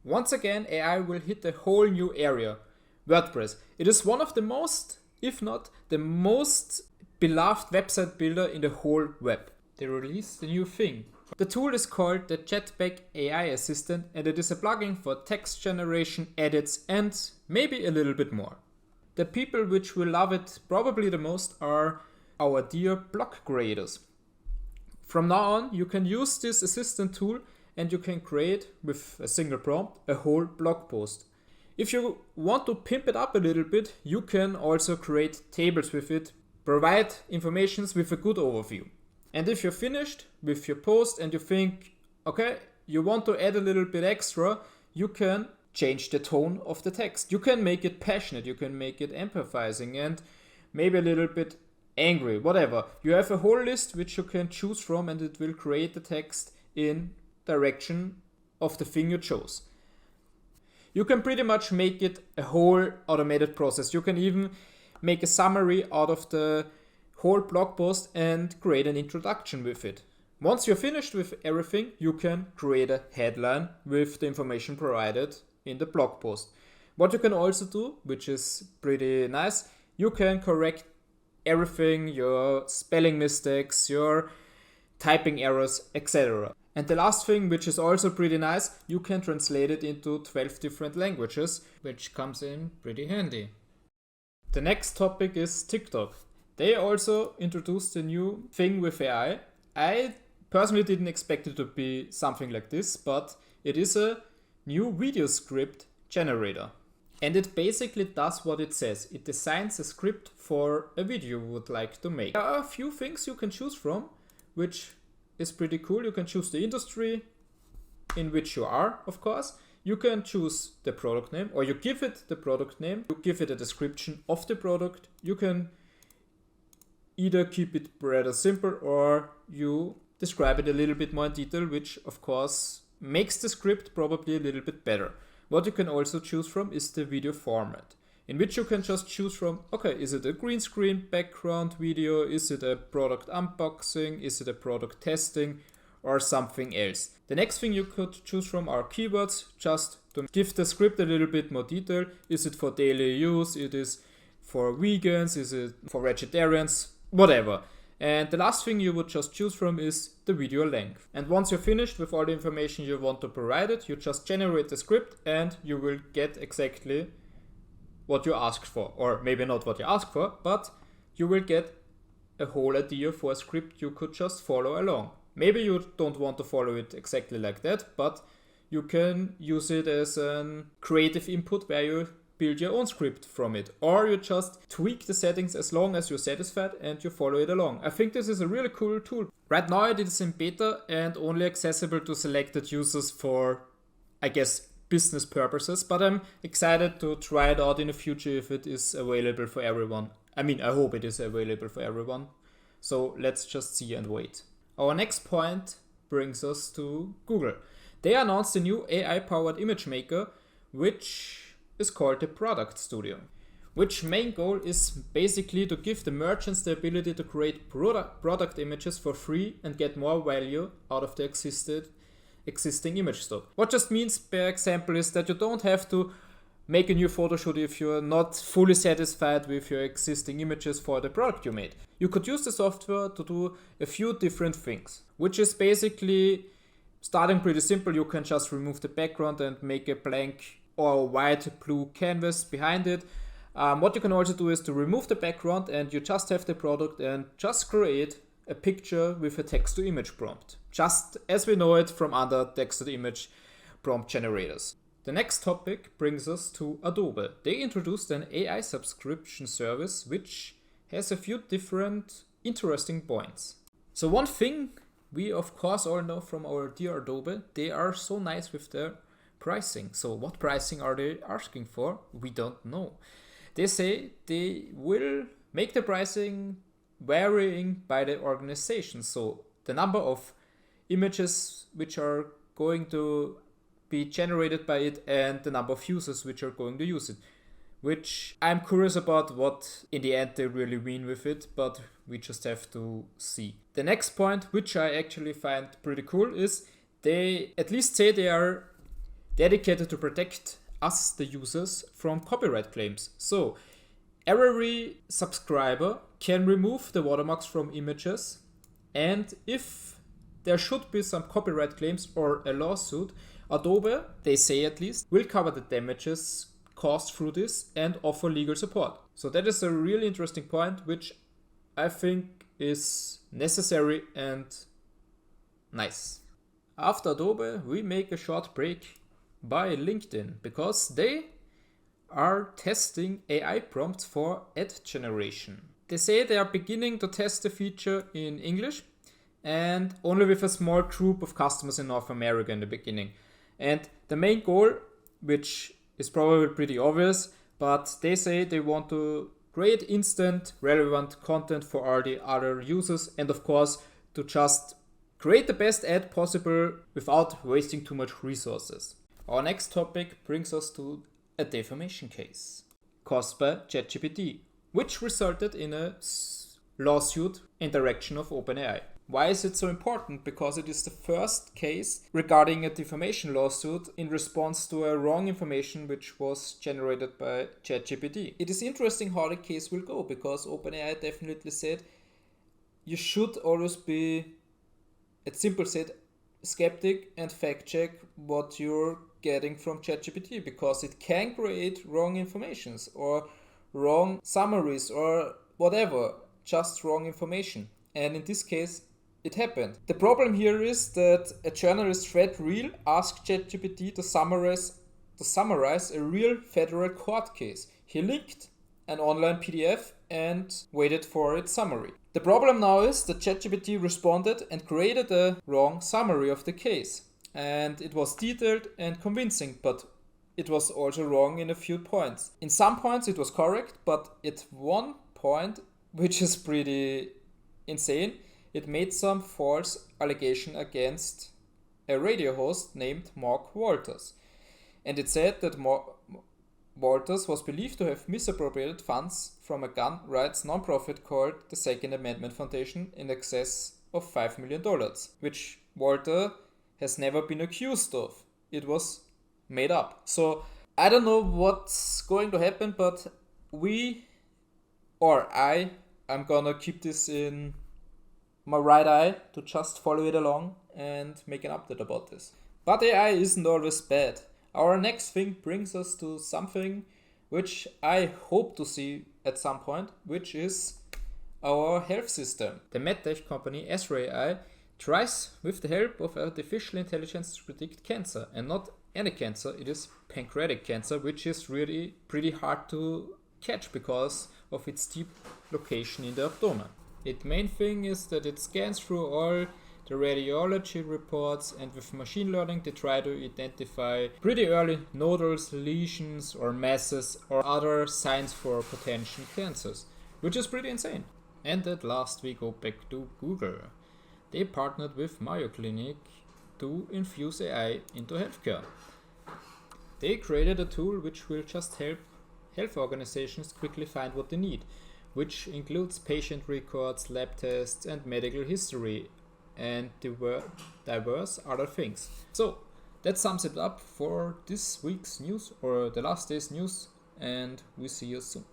Once again, AI will hit a whole new area, WordPress. It is one of the most, if not the most beloved website builder in the whole web. They released a new thing. The tool is called the Jetback AI Assistant, and it is a plugin for text generation, edits, and maybe a little bit more. The people which will love it probably the most are our dear blog creators. From now on, you can use this assistant tool and you can create, with a single prompt, a whole blog post. If you want to pimp it up a little bit, you can also create tables with it, provide information with a good overview. And if you're finished with your post and you think, okay, you want to add a little bit extra, you can change the tone of the text. You can make it passionate, you can make it empathizing and maybe a little bit angry, whatever. You have a whole list which you can choose from and it will create the text in direction of the thing you chose. You can pretty much make it a whole automated process. You can even make a summary out of the whole blog post and create an introduction with it. Once you're finished with everything, you can create a headline with the information provided in the blog post. What you can also do, which is pretty nice, you can correct everything, your spelling mistakes, your typing errors, etc. And the last thing, which is also pretty nice, you can translate it into 12 different languages, which comes in pretty handy. The next topic is TikTok. They also introduced a new thing with AI. I personally didn't expect it to be something like this, but it is a new video script generator. And it basically does what it says. It designs a script for a video you would like to make. There are a few things you can choose from, which is pretty cool. You can choose the industry in which you are, of course. You can choose the product name, or you give it the product name. You give it a description of the product. You can either keep it rather simple or you describe it a little bit more in detail, which of course makes the script probably a little bit better. What you can also choose from is the video format, in which you can just choose from, okay, is it a green screen background video? Is it a product unboxing? Is it a product testing or something else? The next thing you could choose from are keywords, just to give the script a little bit more detail. Is it for daily use? It is for vegans? Is it for vegetarians? Whatever. And the last thing you would just choose from is the video length. And once you're finished with all the information you want to provide it, you just generate the script and you will get exactly what you asked for. Or maybe not what you asked for, but you will get a whole idea for a script you could just follow along. Maybe you don't want to follow it exactly like that, but you can use it as a creative input where you build your own script from it, or you just tweak the settings as long as you're satisfied and you follow it along. I think this is a really cool tool. Right now it is in beta and only accessible to selected users for, I guess, business purposes, but I'm excited to try it out in the future if it is available for everyone. I mean, I hope it is available for everyone. So let's just see and wait. Our next point brings us to Google. They announced a new AI-powered image maker, which is called the Product Studio, which main goal is basically to give the merchants the ability to create product images for free and get more value out of the existing image stock. What just means, per example, is that you don't have to make a new photo shoot if you're not fully satisfied with your existing images for the product you made. You could use the software to do a few different things, which is basically starting pretty simple. You can just remove the background and make a blank or white blue canvas behind it. What you can also do is to remove the background and you just have the product and just create a picture with a text to image prompt, just as we know it from other text to image prompt generators. The next topic brings us to Adobe. They introduced an AI subscription service which has a few different interesting points. So one thing we of course all know from our dear Adobe, they are so nice with their pricing. So what pricing are they asking for? We don't know. They say they will make the pricing varying by the organization. So the number of images which are going to be generated by it and the number of users which are going to use it, which I'm curious about what in the end they really mean with it, but we just have to see. The next point, which I actually find pretty cool, is they at least say they are dedicated to protect us, the users, from copyright claims. So every subscriber can remove the watermarks from images, and if there should be some copyright claims or a lawsuit, Adobe, they say at least, will cover the damages caused through this and offer legal support. So that is a really interesting point, which I think is necessary and nice. After Adobe, we make a short break by LinkedIn, because they are testing AI prompts for ad generation. They say they are beginning to test the feature in English and only with a small group of customers in North America in the beginning. And the main goal, which is probably pretty obvious, but they say they want to create instant relevant content for all the other users, and of course to just create the best ad possible without wasting too much resources. Our next topic brings us to a defamation case caused by ChatGPT, which resulted in a lawsuit in direction of OpenAI. Why is it so important? Because it is the first case regarding a defamation lawsuit in response to a wrong information which was generated by ChatGPT. It is interesting how the case will go, because OpenAI definitely said you should always be, it's simple said, skeptic and fact check what you're getting from ChatGPT, because it can create wrong informations or wrong summaries or whatever, just wrong information. And in this case, it happened. The problem here is that a journalist, Fred Real, asked ChatGPT to summarize a real federal court case. He linked an online PDF and waited for its summary. The problem now is that ChatGPT responded and created a wrong summary of the case. And it was detailed and convincing, but it was also wrong in a few points. In some points it was correct, but at one point, which is pretty insane, it made some false allegation against a radio host named Mark Walters. And it said that Walters was believed to have misappropriated funds from a gun rights nonprofit called the Second Amendment Foundation in excess of $5 million, which Walter has never been accused of. It was made up. So I don't know what's going to happen, but I'm gonna keep this in my right eye to just follow it along and make an update about this. But AI isn't always bad. Our next thing brings us to something which I hope to see at some point, which is our health system. The medtech company Ezra AI tries with the help of artificial intelligence to predict cancer, and not any cancer, it is pancreatic cancer, which is really pretty hard to catch because of its deep location in the abdomen. Its main thing is that it scans through all the radiology reports, and with machine learning they try to identify pretty early nodules, lesions or masses or other signs for potential cancers, which is pretty insane. And at last we go back to Google. They partnered with Mayo Clinic to infuse AI into healthcare. They created a tool which will just help health organizations quickly find what they need, which includes patient records, lab tests, and medical history, and diverse other things. So that sums it up for this week's news, or the last day's news, and we see you soon.